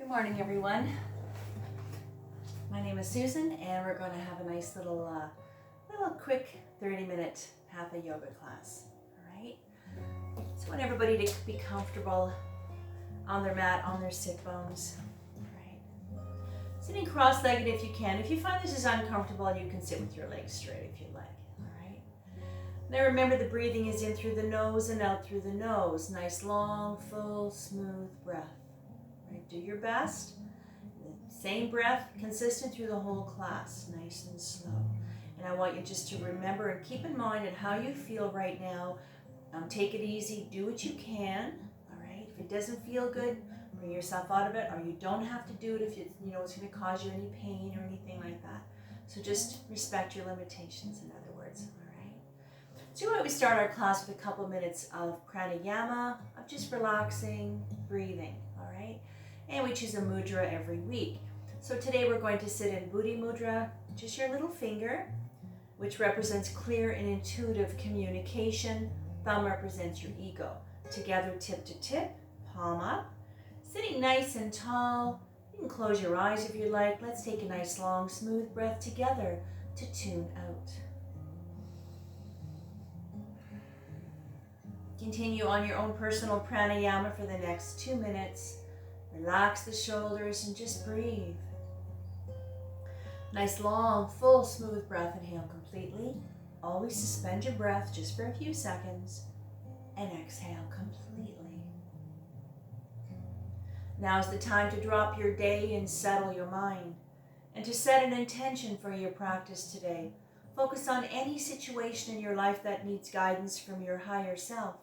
Good morning, everyone. My name is Susan, and we're going to have a nice little quick 30-minute hatha yoga class. All right. So, I want everybody to be comfortable on their mat, on their sit bones. All right. Sitting cross-legged if you can. If you find this is uncomfortable, you can sit with your legs straight if you like. All right. Now remember, the breathing is in through the nose and out through the nose. Nice, long, full, smooth breath. Right. Do your best. Same breath, consistent through the whole class, nice and slow. And I want you just to remember and keep in mind and how you feel right now. Take it easy, do what you can, all right? If it doesn't feel good, bring yourself out of it, or you don't have to do it if it's going to cause you any pain or anything like that. So just respect your limitations, in other words, all right? So why don't we start our class with a couple minutes of pranayama, of just relaxing, breathing, all right? And we choose a mudra every week. So today we're going to sit in Buddhi Mudra, just your little finger, which represents clear and intuitive communication. Thumb represents your ego. Together, tip to tip, palm up. Sitting nice and tall. You can close your eyes if you like. Let's take a nice long, smooth breath together to tune out. Continue on your own personal pranayama for the next 2 minutes. Relax the shoulders and just breathe. Nice, long, full, smooth breath. Inhale completely. Always suspend your breath just for a few seconds. And exhale completely. Now's the time to drop your day and settle your mind. And to set an intention for your practice today. Focus on any situation in your life that needs guidance from your higher self.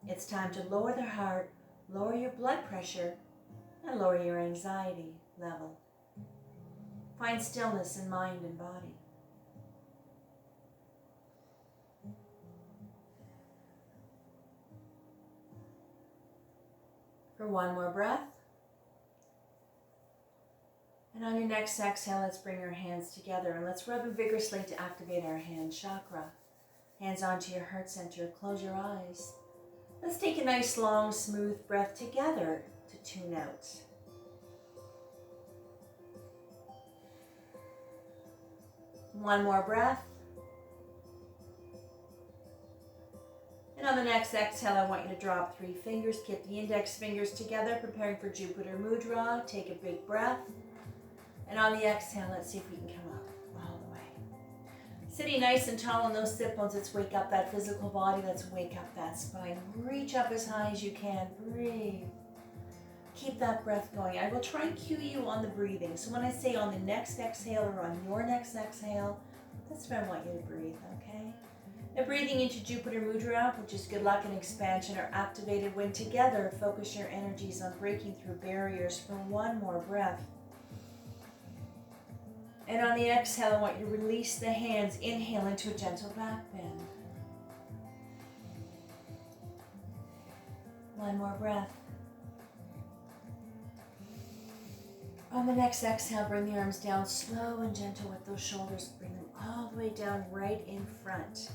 It's time to lower the heart, lower your blood pressure, and lower your anxiety level. Find stillness in mind and body. For one more breath. And on your next exhale, let's bring our hands together and let's rub them vigorously to activate our hand chakra. Hands onto your heart center. Close your eyes. Let's take a nice, long, smooth breath together to tune out. One more breath. And on the next exhale, I want you to drop 3 fingers. Keep the index fingers together, preparing for Jupiter Mudra. Take a big breath. And on the exhale, let's see if we can come up all the way. Sitting nice and tall on those sit bones, let's wake up that physical body. Let's wake up that spine. Reach up as high as you can. Breathe. Keep that breath going. I will try and cue you on the breathing. So when I say on the next exhale or on your next exhale, that's when I want you to breathe, okay? Now breathing into Jupiter Mudra, which is good luck and expansion, are activated when together focus your energies on breaking through barriers for one more breath. And on the exhale, I want you to release the hands. Inhale into a gentle back bend. One more breath. On the next exhale, bring the arms down slow and gentle with those shoulders. Bring them all the way down right in front.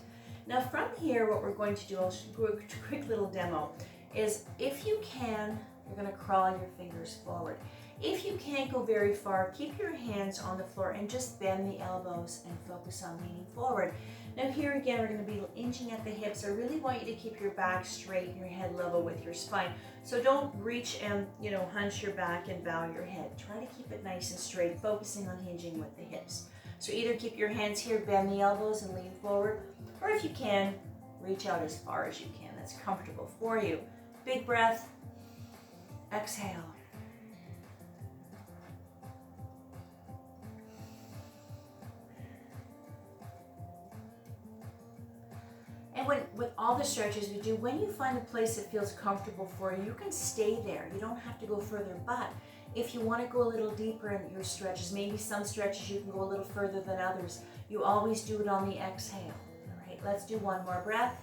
Now from here, what we're going to do, I'll do a quick little demo, is if you can, you're going to crawl your fingers forward. If you can't go very far, keep your hands on the floor and just bend the elbows and focus on leaning forward. Now here again, we're going to be inching at the hips. I really want you to keep your back straight and your head level with your spine. So don't reach and, hunch your back and bow your head. Try to keep it nice and straight, focusing on hinging with the hips. So either keep your hands here, bend the elbows and lean forward, or if you can, reach out as far as you can. That's comfortable for you. Big breath. Exhale. And with all the stretches we do, when you find a place that feels comfortable for you, you can stay there. You don't have to go further. But if you want to go a little deeper in your stretches, maybe some stretches you can go a little further than others, you always do it on the exhale. All right, let's do one more breath.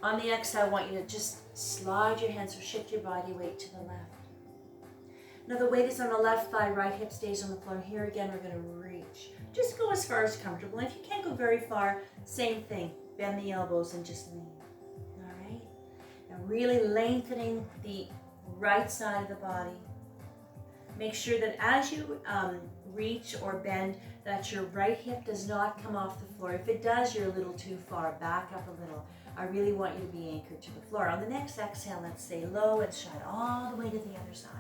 On the exhale, I want you to just slide your hands or shift your body weight to the left. Now the weight is on the left thigh, right hip stays on the floor. Here again, we're going to reach. Just go as far as comfortable. And if you can't go very far, same thing. Bend the elbows and just lean. All right? Now really lengthening the right side of the body. Make sure that as you reach or bend, that your right hip does not come off the floor. If it does, you're a little too far. Back up a little. I really want you to be anchored to the floor. On the next exhale, let's stay low and shine all the way to the other side.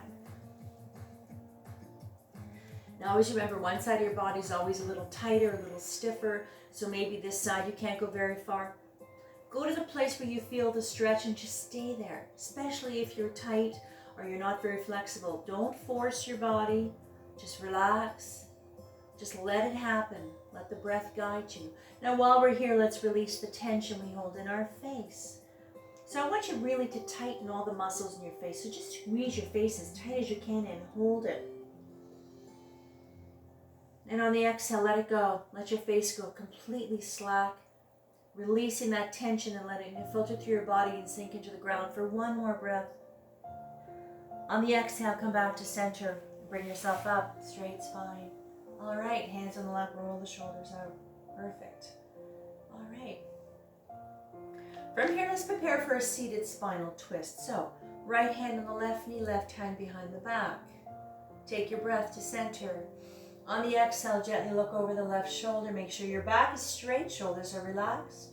Now always remember, one side of your body is always a little tighter, a little stiffer, so maybe this side you can't go very far. Go to the place where you feel the stretch and just stay there, especially if you're tight or you're not very flexible. Don't force your body, just relax. Just let it happen. Let the breath guide you. Now while we're here, let's release the tension we hold in our face. So I want you really to tighten all the muscles in your face. So just squeeze your face as tight as you can and hold it. And on the exhale, let it go. Let your face go completely slack. Releasing that tension and letting it filter through your body and sink into the ground for one more breath. On the exhale, come back to center. Bring yourself up. Straight spine. All right, hands on the lap, roll the shoulders out. Perfect. All right. From here, let's prepare for a seated spinal twist. So, right hand on the left knee, left hand behind the back. Take your breath to center. On the exhale, gently look over the left shoulder. Make sure your back is straight, shoulders are relaxed.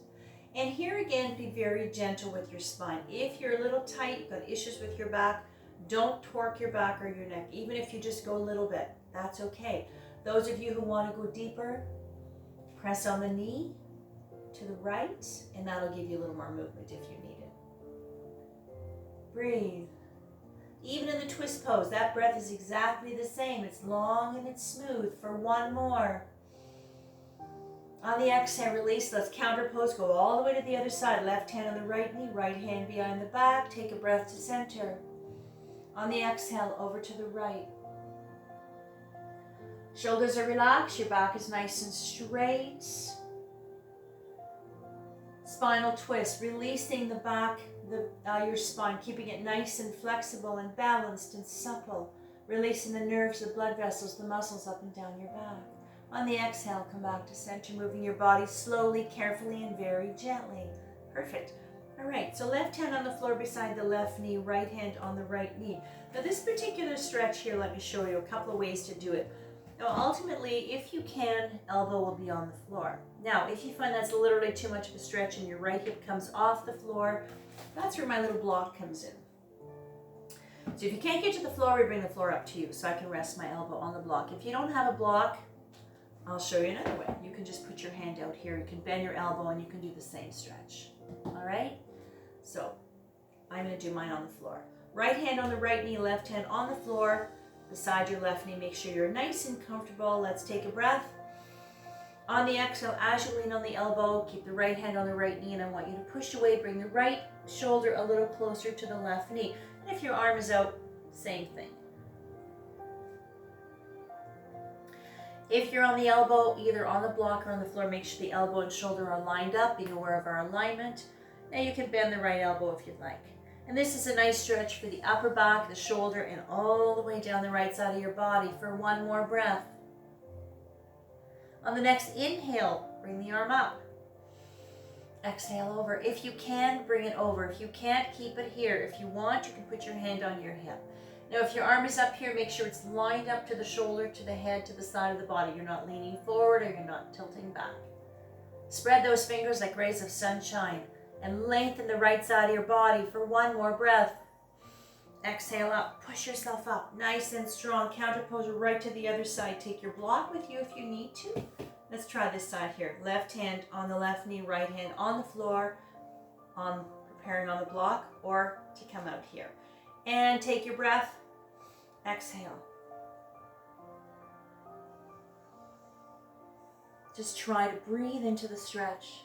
And here again, be very gentle with your spine. If you're a little tight, you've got issues with your back, don't torque your back or your neck. Even if you just go a little bit, that's okay. Those of you who want to go deeper, press on the knee to the right, and that'll give you a little more movement if you need it. Breathe. Even in the twist pose, that breath is exactly the same. It's long and it's smooth. For one more. On the exhale, release. Let's counter pose. Go all the way to the other side. Left hand on the right knee, right hand behind the back. Take a breath to center. On the exhale, over to the right. Shoulders are relaxed. Your back is nice and straight. Spinal twist, releasing the back, your spine, keeping it nice and flexible and balanced and supple. Releasing the nerves, the blood vessels, the muscles up and down your back. On the exhale, come back to center, moving your body slowly, carefully, and very gently. Perfect. All right, so left hand on the floor beside the left knee, right hand on the right knee. Now this particular stretch here, let me show you a couple of ways to do it. Now ultimately, if you can, elbow will be on the floor. Now, if you find that's literally too much of a stretch and your right hip comes off the floor, that's where my little block comes in. So if you can't get to the floor, we bring the floor up to you so I can rest my elbow on the block. If you don't have a block, I'll show you another way. You can just put your hand out here. You can bend your elbow and you can do the same stretch. All right? So I'm going to do mine on the floor. Right hand on the right knee, left hand on the floor beside your left knee. Make sure you're nice and comfortable. Let's take a breath. On the exhale, as you lean on the elbow, keep the right hand on the right knee, and I want you to push away, bring the right shoulder a little closer to the left knee. And if your arm is out, same thing. If you're on the elbow, either on the block or on the floor, make sure the elbow and shoulder are lined up, being aware of our alignment. Now you can bend the right elbow if you'd like. And this is a nice stretch for the upper back, the shoulder, and all the way down the right side of your body for one more breath. On the next inhale, bring the arm up. Exhale over. If you can, bring it over. If you can't, keep it here. If you want, you can put your hand on your hip. Now, if your arm is up here, make sure it's lined up to the shoulder, to the head, to the side of the body. You're not leaning forward or you're not tilting back. Spread those fingers like rays of sunshine and lengthen the right side of your body for one more breath. Exhale up, push yourself up, nice and strong. Counter pose right to the other side. Take your block with you if you need to. Let's try this side here. Left hand on the left knee, right hand on the floor, preparing on the block or to come out here. And take your breath. Exhale. Just try to breathe into the stretch.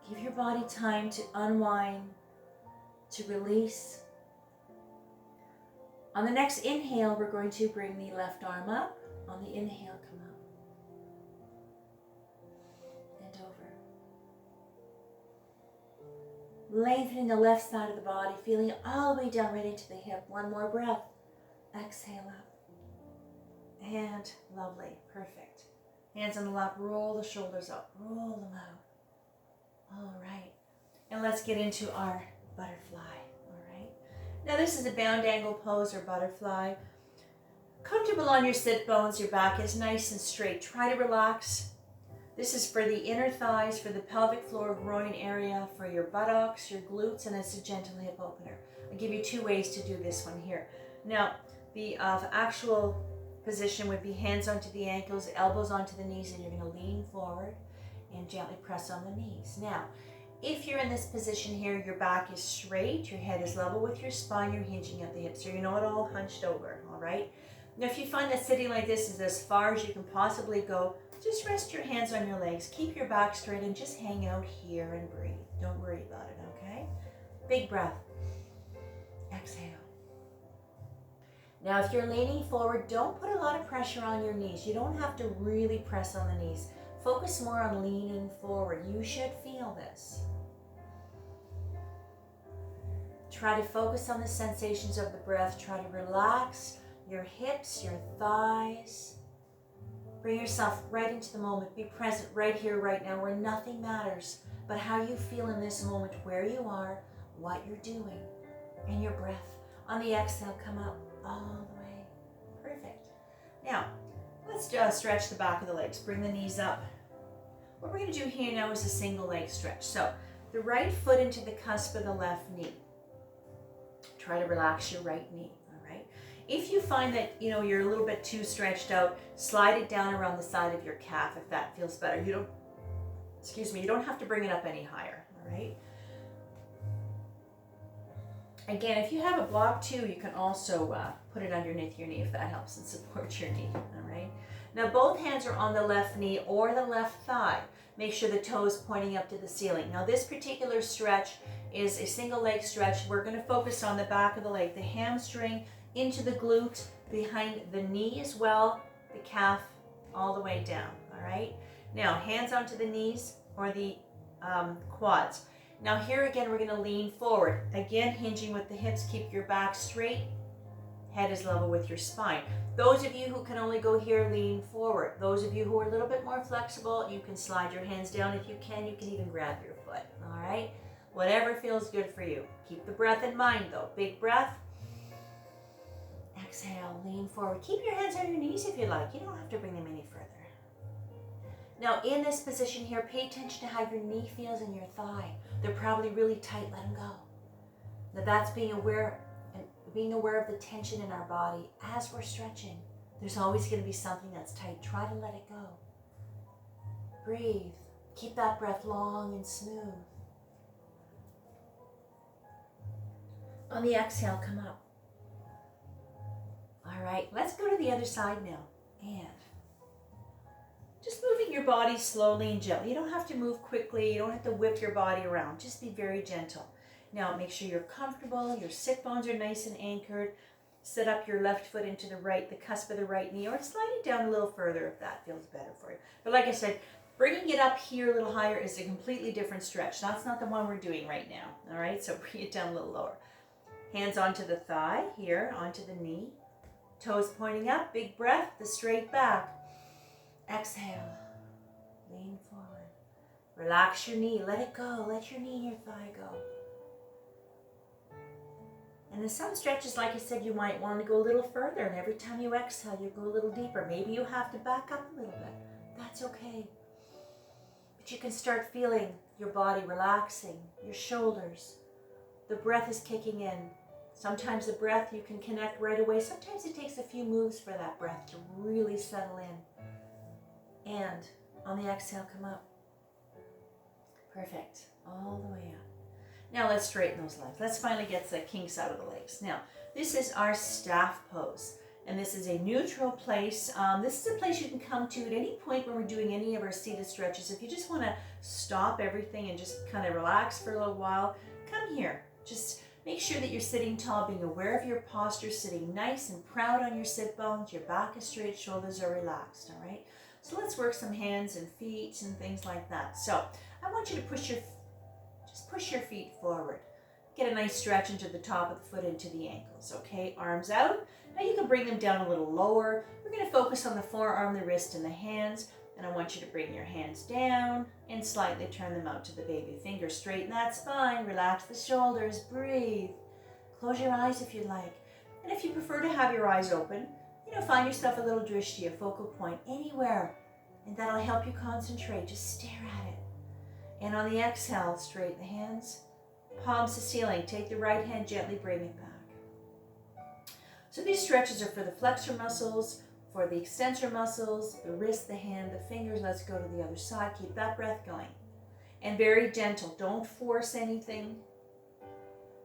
Give your body time to unwind, to release. On the next inhale, we're going to bring the left arm up. On the inhale, come up. And over. Lengthening the left side of the body, feeling it all the way down right into the hip. One more breath. Exhale up. And lovely, perfect. Hands on the lap, roll the shoulders up, roll them out. All right. And let's get into our butterfly. Now this is a bound angle pose or butterfly. Comfortable on your sit bones, your back is nice and straight. Try to relax. This is for the inner thighs, for the pelvic floor, groin area, for your buttocks, your glutes, and it's a gentle hip opener. I'll give you 2 ways to do this one here. Now, the actual position would be hands onto the ankles, elbows onto the knees, and you're going to lean forward and gently press on the knees. Now, if you're in this position here, your back is straight, your head is level with your spine, you're hinging at the hips, so you're not all hunched over, all right? Now, if you find that sitting like this is as far as you can possibly go, just rest your hands on your legs, keep your back straight, and just hang out here and breathe. Don't worry about it, okay? Big breath. Exhale. Now, if you're leaning forward, don't put a lot of pressure on your knees. You don't have to really press on the knees. Focus more on leaning forward. You should feel this. Try to focus on the sensations of the breath. Try to relax your hips, your thighs. Bring yourself right into the moment. Be present right here, right now, where nothing matters but how you feel in this moment, where you are, what you're doing, and your breath. On the exhale, come up all the way. Perfect. Now, let's just stretch the back of the legs. Bring the knees up. What we're going to do here now is a single leg stretch. So, the right foot into the cusp of the left knee. Try to relax your right knee. If you find that, you're a little bit too stretched out, slide it down around the side of your calf if that feels better. You don't have to bring it up any higher, all right? Again, if you have a block too, you can also put it underneath your knee if that helps and support your knee, all right? Now, both hands are on the left knee or the left thigh. Make sure the toe is pointing up to the ceiling. Now, this particular stretch is a single leg stretch. We're going to focus on the back of the leg, the hamstring, into the glute, behind the knee as well, the calf, all the way down, all right? Now, hands onto the knees or the quads. Now, here again, we're gonna lean forward. Again, hinging with the hips, keep your back straight, head is level with your spine. Those of you who can only go here, lean forward. Those of you who are a little bit more flexible, you can slide your hands down. If you can even grab your foot, all right? Whatever feels good for you. Keep the breath in mind though. Big breath. Exhale, lean forward. Keep your hands on your knees if you like. You don't have to bring them any further. Now, in this position here, pay attention to how your knee feels in your thigh. They're probably really tight. Let them go. Now, that's being aware of the tension in our body as we're stretching. There's always going to be something that's tight. Try to let it go. Breathe. Keep that breath long and smooth. On the exhale, come up. All right, let's go to the other side now. And just moving your body slowly and gently. You don't have to move quickly. You don't have to whip your body around. Just be very gentle. Now, make sure you're comfortable. Your sit bones are nice and anchored. Set up your left foot into the cusp of the right knee, or slide it down a little further if that feels better for you. But like I said, bringing it up here a little higher is a completely different stretch. That's not the one we're doing right now. All right, so bring it down a little lower. Hands onto the thigh, here, onto the knee. Toes pointing up, big breath, the straight back. Exhale, lean forward. Relax your knee, let it go. Let your knee and your thigh go. And in some stretches, like I said, you might want to go a little further. And every time you exhale, you go a little deeper. Maybe you have to back up a little bit. That's okay. But you can start feeling your body relaxing, your shoulders. The breath is kicking in. Sometimes the breath you can connect right away. Sometimes it takes a few moves for that breath to really settle in. And on the exhale, come up. Perfect. All the way up. Now let's straighten those legs. Let's finally get the kinks out of the legs. Now, this is our staff pose. And this is a neutral place. This is a place you can come to at any point when we're doing any of our seated stretches. If you just want to stop everything and just kind of relax for a little while, come here. Just make sure that you're sitting tall, being aware of your posture, sitting nice and proud on your sit bones. Your back is straight, shoulders are relaxed, all right? So let's work some hands and feet and things like that. So I want you to push your feet forward. Get a nice stretch into the top of the foot, into the ankles, okay? Arms out. Now you can bring them down a little lower. We're going to focus on the forearm, the wrist, and the hands. And I want you to bring your hands down and slightly turn them out to the baby finger. Straighten that spine, relax the shoulders, breathe. Close your eyes if you'd like. And if you prefer to have your eyes open, find yourself a little drishti, a focal point, anywhere. And that'll help you concentrate. Just stare at it. And on the exhale, straighten the hands. Palms to ceiling. Take the right hand, gently bring it back. So these stretches are for the flexor muscles, for the extensor muscles, the wrist, the hand, the fingers. Let's go to the other side. Keep that breath going. And very gentle. Don't force anything.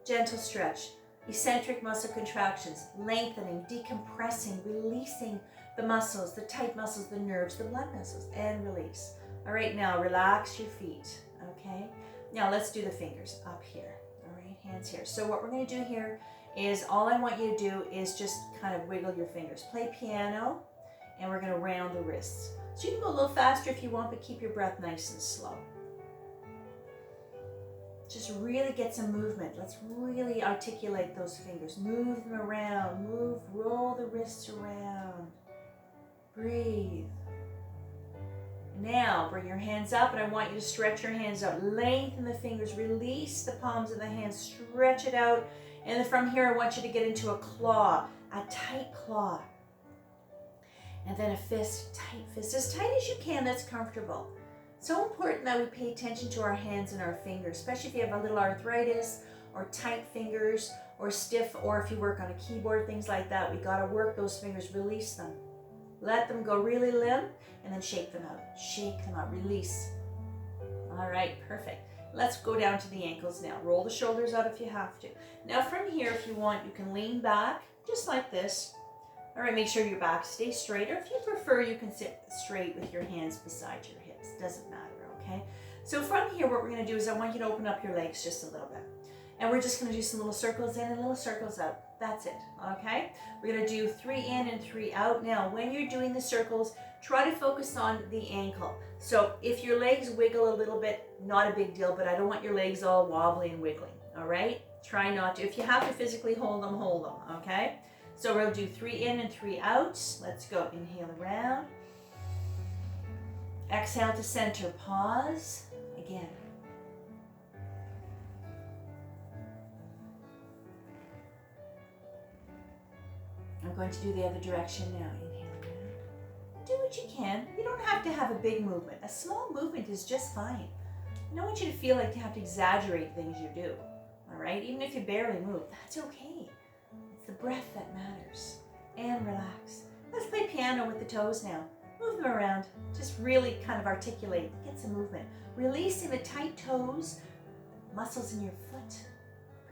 Gentle stretch. Eccentric muscle contractions. Lengthening, decompressing, releasing the muscles, the tight muscles, the nerves, the blood vessels, and release. All right, now relax your feet, okay? Now let's do the fingers up here, all right? Hands here. So what we're gonna do here is all I want you to do is just kind of wiggle your fingers. Play piano, and we're gonna round the wrists. So you can go a little faster if you want, but keep your breath nice and slow. Just really get some movement. Let's really articulate those fingers. Move them around, roll the wrists around. Breathe. Now bring your hands up, and I want you to stretch your hands out. Lengthen the fingers, release the palms of the hands, stretch it out. And then from here, I want you to get into a claw, a tight claw. And then a fist, tight fist, as tight as you can, that's comfortable. So important that we pay attention to our hands and our fingers, especially if you have a little arthritis or tight fingers or stiff, or if you work on a keyboard, things like that. We gotta work those fingers, release them. Let them go really limp, and then shake them out. Shake them out, release. All right, perfect. Let's go down to the ankles now. Roll the shoulders out if you have to. Now from here, if you want, you can lean back, just like this. All right, make sure your back stays straight, or if you prefer, you can sit straight with your hands beside your hips. Doesn't matter, okay? So from here, what we're gonna do is I want you to open up your legs just a little bit. And we're just gonna do some little circles in and little circles out. That's it, okay? We're gonna do 3 in and 3 out. Now, when you're doing the circles, try to focus on the ankle. So if your legs wiggle a little bit, not a big deal, but I don't want your legs all wobbly and wiggling, all right? Try not to. If you have to physically hold them, okay? So we'll do 3 in and 3 out. Let's go. Inhale around. Exhale to center. Pause. Again. I'm going to do the other direction now. Inhale around. Do what you can. You don't have to have a big movement. A small movement is just fine. I don't want you to feel like you have to exaggerate things you do. All right? Even if you barely move, that's okay. It's the breath that matters. And relax. Let's play piano with the toes now. Move them around. Just really kind of articulate. Get some movement. Releasing the tight toes, muscles in your foot.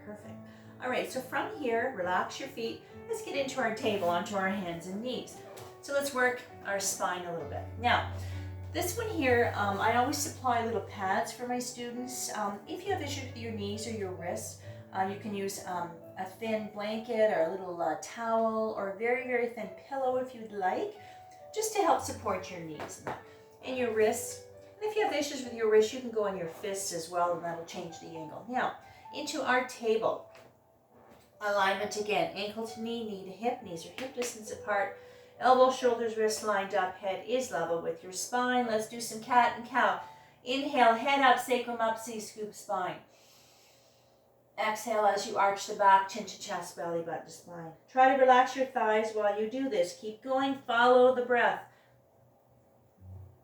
Perfect. All right, so from here, relax your feet. Let's get into our table, onto our hands and knees. So let's work our spine a little bit. Now, this one here, I always supply little pads for my students. If you have issues with your knees or your wrists, you can use a thin blanket or a little towel or a very, very thin pillow if you'd like, just to help support your knees and your wrists. And if you have issues with your wrists, you can go on your fists as well, and that'll change the angle. Now, into our table. Alignment again, ankle to knee, knee to hip, knees are hip distance apart. Elbow, shoulders, wrists lined up, head is level with your spine. Let's do some cat and cow. Inhale, head up, sacrum up, C-scoop spine. Exhale as you arch the back, chin to chest, belly button to spine. Try to relax your thighs while you do this. Keep going, follow the breath.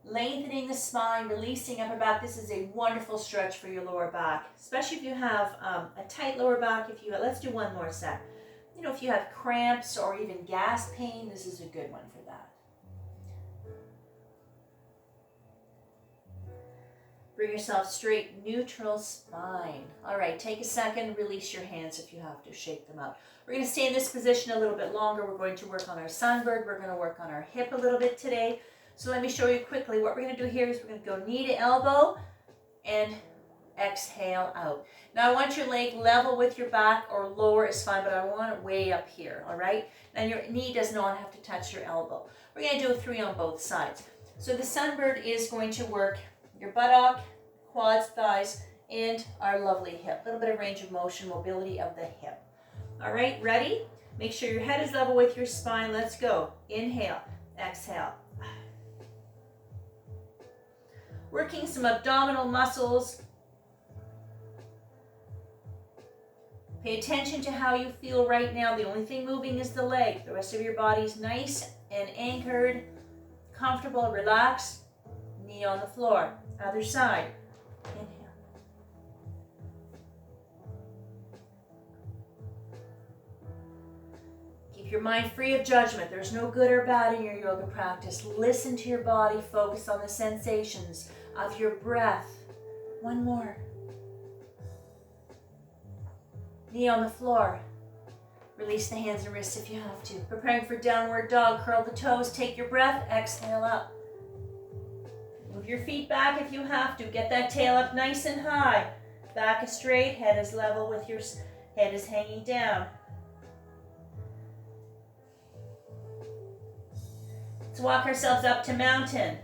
Lengthening the spine, releasing upper back. This is a wonderful stretch for your lower back, especially if you have a tight lower back. Let's do one more set. If you have cramps or even gas pain, this is a good one for that. Bring yourself straight, neutral spine. All right, take a second, release your hands if you have to, shake them out. We're going to stay in this position a little bit longer. We're going to work on our sunbird. We're going to work on our hip a little bit today. So let me show you quickly. What we're going to do here is we're going to go knee to elbow and exhale out. Now I want your leg level with your back, or lower is fine, but I want it way up here, all right? And your knee does not have to touch your elbow. We're going to do a 3 on both sides. So the sunbird is going to work your buttock, quads, thighs, and our lovely hip. A little bit of range of motion, mobility of the hip. All right, ready? Make sure your head is level with your spine. Let's go. Inhale, exhale. Working some abdominal muscles. Pay attention to how you feel right now. The only thing moving is the leg. The rest of your body's nice and anchored, comfortable, relaxed. Knee on the floor. Other side. Inhale. Keep your mind free of judgment. There's no good or bad in your yoga practice. Listen to your body. Focus on the sensations of your breath. One more. Knee on the floor. Release the hands and wrists if you have to. Preparing for downward dog. Curl the toes. Take your breath. Exhale up. Move your feet back if you have to. Get that tail up nice and high. Back is straight. Head is level with your head is hanging down. Let's walk ourselves up to mountain.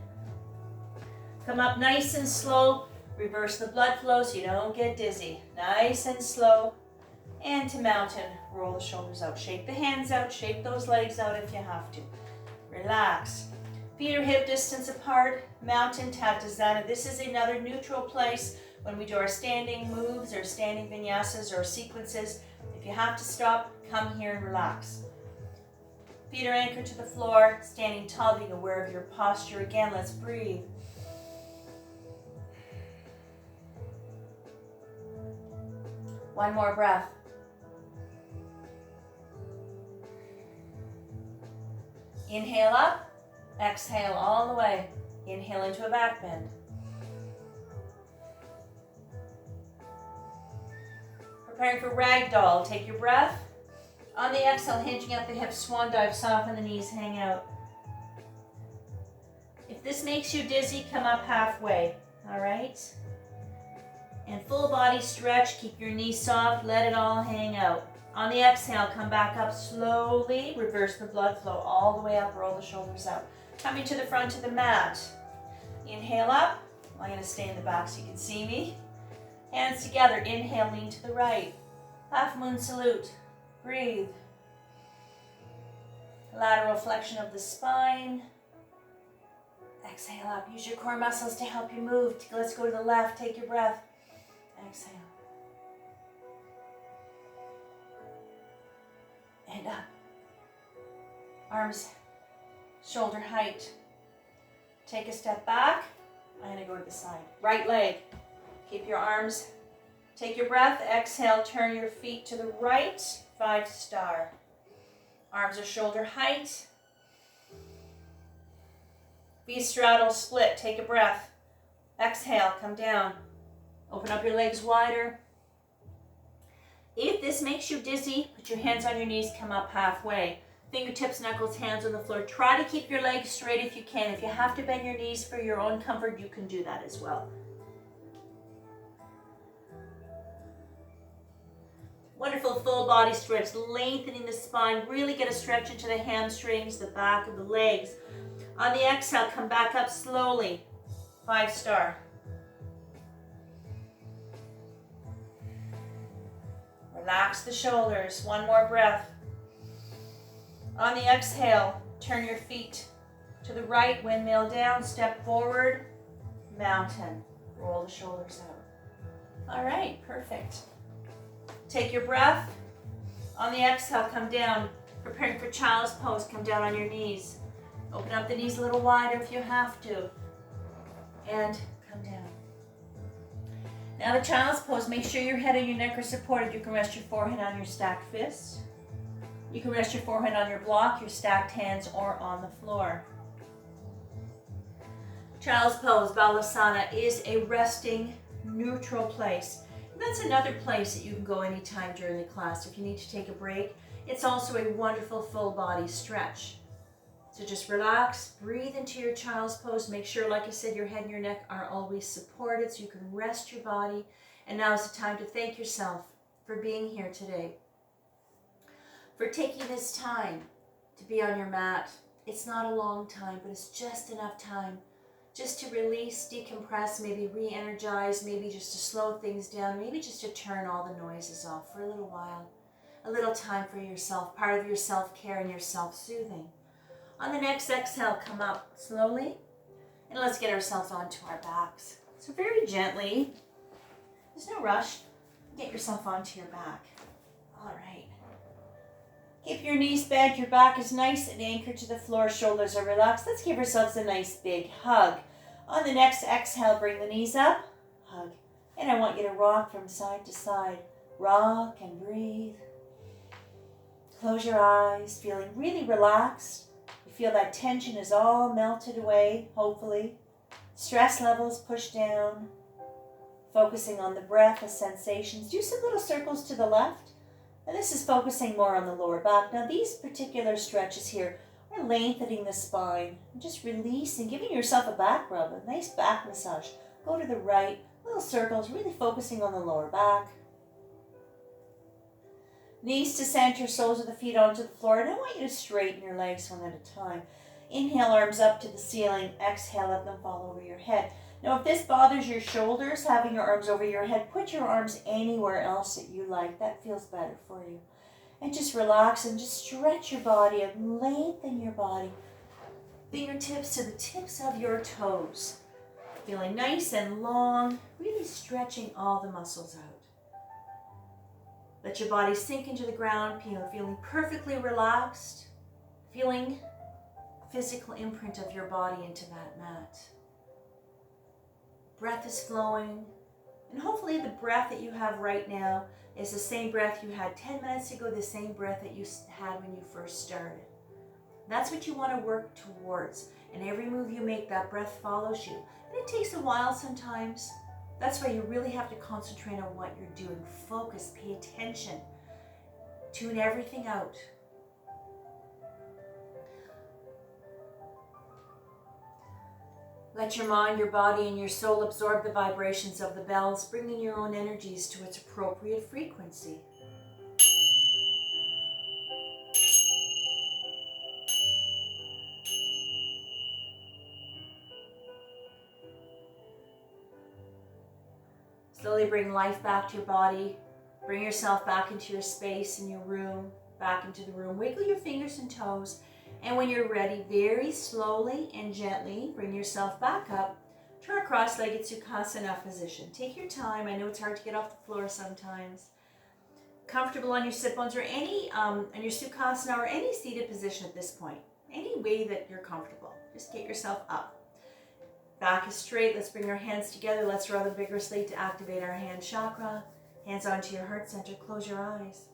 Come up nice and slow. Reverse the blood flow so you don't get dizzy. Nice and slow. And to mountain. Roll the shoulders out. Shake the hands out. Shake those legs out if you have to. Relax. Feet are hip distance apart. Mountain Tadasana. This is another neutral place when we do our standing moves or standing vinyasas or sequences. If you have to stop, come here and relax. Feet are anchored to the floor. Standing tall, being aware of your posture. Again, let's breathe. One more breath. Inhale up. Exhale all the way. Inhale into a back bend. Preparing for ragdoll. Take your breath. On the exhale, hinging at the hips, swan dive, soften the knees, hang out. If this makes you dizzy, come up halfway. All right? And full body stretch. Keep your knees soft. Let it all hang out. On the exhale, come back up slowly. Reverse the blood flow all the way up. Roll the shoulders out. Coming to the front of the mat. Inhale up. I'm going to stay in the back so you can see me. Hands together. Inhale, lean to the right. Half moon salute. Breathe. Lateral flexion of the spine. Exhale up. Use your core muscles to help you move. Let's go to the left. Take your breath. Exhale. And up. Arms shoulder height. Take a step back. I'm going to go to the side. Right leg. Keep your arms. Take your breath. Exhale. Turn your feet to the right. 5-star. Arms are shoulder height. V-straddle split. Take a breath. Exhale. Come down. Open up your legs wider. If this makes you dizzy, put your hands on your knees, come up halfway. Fingertips, knuckles, hands on the floor. Try to keep your legs straight if you can. If you have to bend your knees for your own comfort, you can do that as well. Wonderful full body stretch, lengthening the spine. Really get a stretch into the hamstrings, the back of the legs. On the exhale, come back up slowly. 5-star. Relax the shoulders. One more breath. On the exhale, turn your feet to the right, windmill down, step forward, mountain. Roll the shoulders out. All right, perfect. Take your breath. On the exhale, come down. Preparing for child's pose, come down on your knees. Open up the knees a little wider if you have to. And come down. Now the child's pose, make sure your head and your neck are supported. You can rest your forehead on your stacked fists. You can rest your forehead on your block, your stacked hands, or on the floor. Child's pose, Balasana, is a resting, neutral place. And that's another place that you can go anytime during the class if you need to take a break. It's also a wonderful full body stretch. So just relax, breathe into your child's pose. Make sure, like I said, your head and your neck are always supported so you can rest your body. And now is the time to thank yourself for being here today, for taking this time to be on your mat. It's not a long time, but it's just enough time just to release, decompress, maybe re-energize, maybe just to slow things down, maybe just to turn all the noises off for a little while. A little time for yourself, part of your self-care and your self-soothing. On the next exhale, come up slowly, and let's get ourselves onto our backs. So very gently, there's no rush, get yourself onto your back. All right. Keep your knees bent, your back is nice and anchored to the floor, shoulders are relaxed. Let's give ourselves a nice big hug. On the next exhale, bring the knees up, hug. And I want you to rock from side to side. Rock and breathe. Close your eyes, feeling really relaxed. You feel that tension is all melted away, hopefully. Stress levels pushed down. Focusing on the breath, the sensations. Do some little circles to the left. And this is focusing more on the lower back. Now these particular stretches here are lengthening the spine. Just releasing, giving yourself a back rub, a nice back massage. Go to the right, little circles, really focusing on the lower back. Knees to center, soles of the feet onto the floor. And I want you to straighten your legs one at a time. Inhale, arms up to the ceiling. Exhale, let them fall over your head. Now, if this bothers your shoulders, having your arms over your head, put your arms anywhere else that you like. That feels better for you. And just relax and just stretch your body and lengthen your body. Fingertips to the tips of your toes. Feeling nice and long, really stretching all the muscles out. Let your body sink into the ground, feeling perfectly relaxed, feeling physical imprint of your body into that mat. Breath is flowing, and hopefully the breath that you have right now is the same breath you had 10 minutes ago, the same breath that you had when you first started. That's what you want to work towards, and every move you make, that breath follows you. And it takes a while sometimes. That's why you really have to concentrate on what you're doing. Focus, pay attention, tune everything out. Let your mind, your body, and your soul absorb the vibrations of the bells, bringing your own energies to its appropriate frequency. Slowly bring life back to your body. Bring yourself back into your space in your room, back into the room. Wiggle your fingers and toes. And when you're ready, very slowly and gently, bring yourself back up to our cross-legged Sukhasana position. Take your time. I know it's hard to get off the floor sometimes. Comfortable on your sit bones or on your Sukhasana or any seated position at this point. Any way that you're comfortable. Just get yourself up. Back is straight. Let's bring our hands together. Let's rather vigorously to activate our hand chakra. Hands onto your heart center. Close your eyes.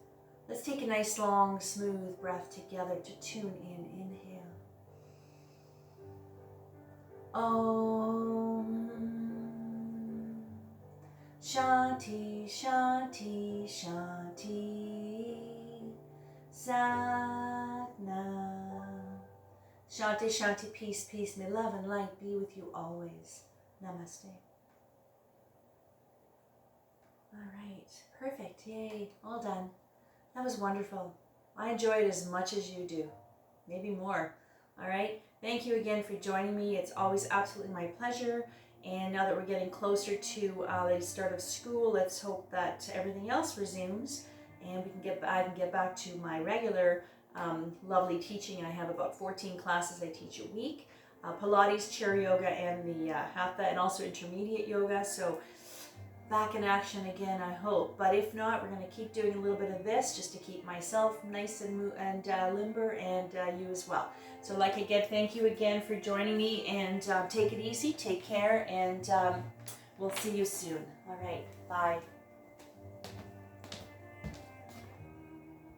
Let's take a nice, long, smooth breath together to tune in. Inhale. Om. Shanti, Shanti, Shanti. Sat Nam. Shanti, Shanti, peace, peace. May love and light be with you always. Namaste. All right. Perfect. Yay. All done. That was wonderful. I enjoyed it as much as you do, maybe more. All right. Thank you again for joining me. It's always absolutely my pleasure. And now that we're getting closer to the start of school, let's hope that everything else resumes and I can get back to my regular lovely teaching. I have about 14 classes I teach a week. Pilates, chair yoga, and the Hatha, and also intermediate yoga. So back in action again, I hope. But if not, we're going to keep doing a little bit of this just to keep myself nice and limber, and you as well. So again, thank you again for joining me, and take it easy, take care, and we'll see you soon. All right, bye.